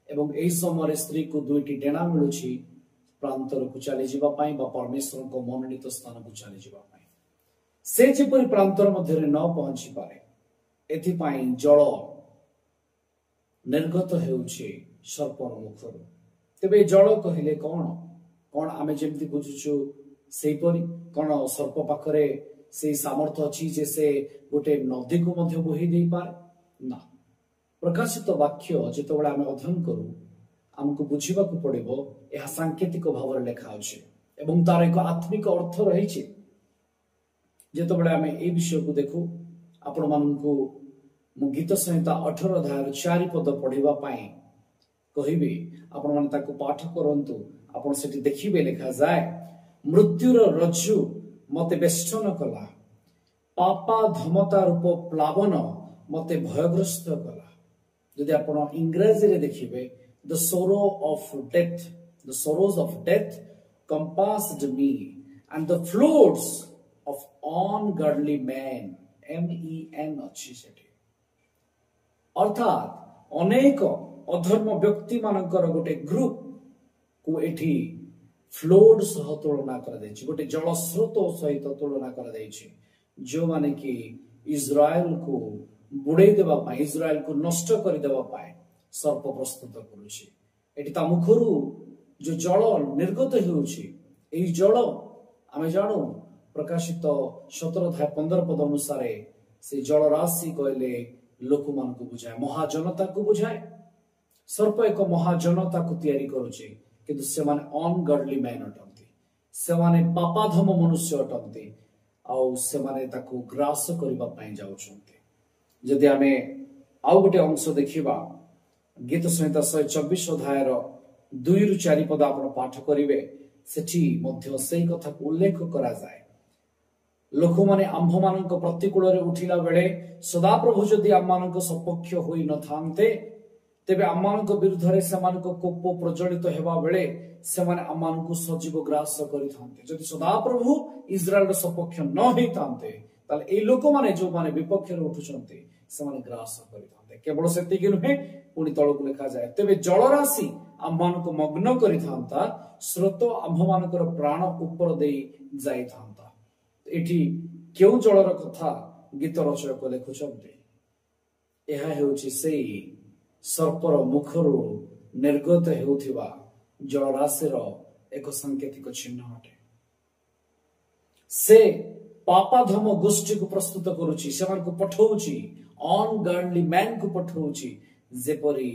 एवं एई समय स्त्री को दुईटी डेणा मिलुछि प्रांतर को चली जीवा पाई बा परमेश्वर को मनोनीत स्थान को चली जीवा पाई से जेपरि प्रांतर मध्य न पहुंची पारे एथिपाई जल निर्गत हेउछि सर्पर मुखरु। तेबे जल कहिले कौन कौन आमे जेमति बुझुछु सेपरि कौन सर्प पाखरे से सामर्थ्य अछि जे से गोटे नदी को मध्य बोही देई पारे ना। प्रकाशित वाक्य जेतबेला आमे अध्ययन करू हमको बुझिबा को पड़िबो यह सांकेतिक भाव लेखा अछि एवं तार एक आत्मिक अर्थ रहिछि। जेतबेला आमे ए विषय को देखू आपण मानकु मु गीत संहिता 18 अध्याय 4 पद पढ़िबा पाई कहिबी आपण मान ताको पाठ करंतु आपण सेठी देखिबे लेखा जाय मृत्युर रज्जु मते बेष्टन कला पापा धमता रूप प्लावन मते भयग्रस्त कला। यदि आपण इंग्रजी रे देखिबे the sorrows of death compassed me and the floods of ungodly men men अछि सेठी अर्थात अनेक अधर्म व्यक्ति मानकर गोटे ग्रुप को एठी फ्लोड सह तुलना कर दैछि गोटे जल स्रोत सहित तुलना कर दैछि जो माने कि इस्राएल को बुड़े देबा पाई इस्राएल को नष्ट कर देबा पाई सर्प प्रस्तुत करुछि। एठी ता मुखरु जो जल निर्गत हेउछि एई जल आमे जानु प्रकाशित 17 अध्याय 15 पद अनुसार से जल राशि कहले लोक मान को बुझाए महाजनता को बुझाए। सर्प एक महाजनता को तैयारी करुछि किंतु से माने अनगॉडली मैन अटंती से माने पापाधम मनुष्य अटंती आउ से माने ताको ग्रास करबा पई जाउछंती। जदि आमे आउ गोटे अंश देखिबा गीत संहिता 124 अध्याय 2 रु 4 पद आपण पाठ करिवे सेठी मध्य सेही कथा को उल्लेख करा जाय। लोक माने आम्भ मानक प्रतिकूल रे उठिला बेले सदा प्रभु जदि आम मानक सपक्ष होई न थांते तेबे आम मानक विरुद्ध रे समान को कोप प्रज्वलित हेबा बेले से माने आम मानक सजीव ग्रास करि थांते। जदि सदा प्रभु इस्राएल सपक्ष न हेई थांते ताले ए लोक माने जो माने विपक्ष रे उठुचंते से माने ग्रास करि थांते। केवल सेतिकि नुहे पुनी तळକୁ लेखा जाय तेबे जल राशि आम मानक मग्न करि थांता स्रोत आम मानकर प्राण ऊपर देई जाई थांता। एठी केउ जलर कथा गीत रचयक लेखुचंते एहा हेउछि सेई सर्पर मुखरु निर्गत हेउथिबा जलराशिर एक सांकेतिक चिन्ह अटे। से पापाधम गोष्ठी को प्रस्तुत करुछि सेमान को पठौछि अनगॉडली मैन को पठौछि जेपरि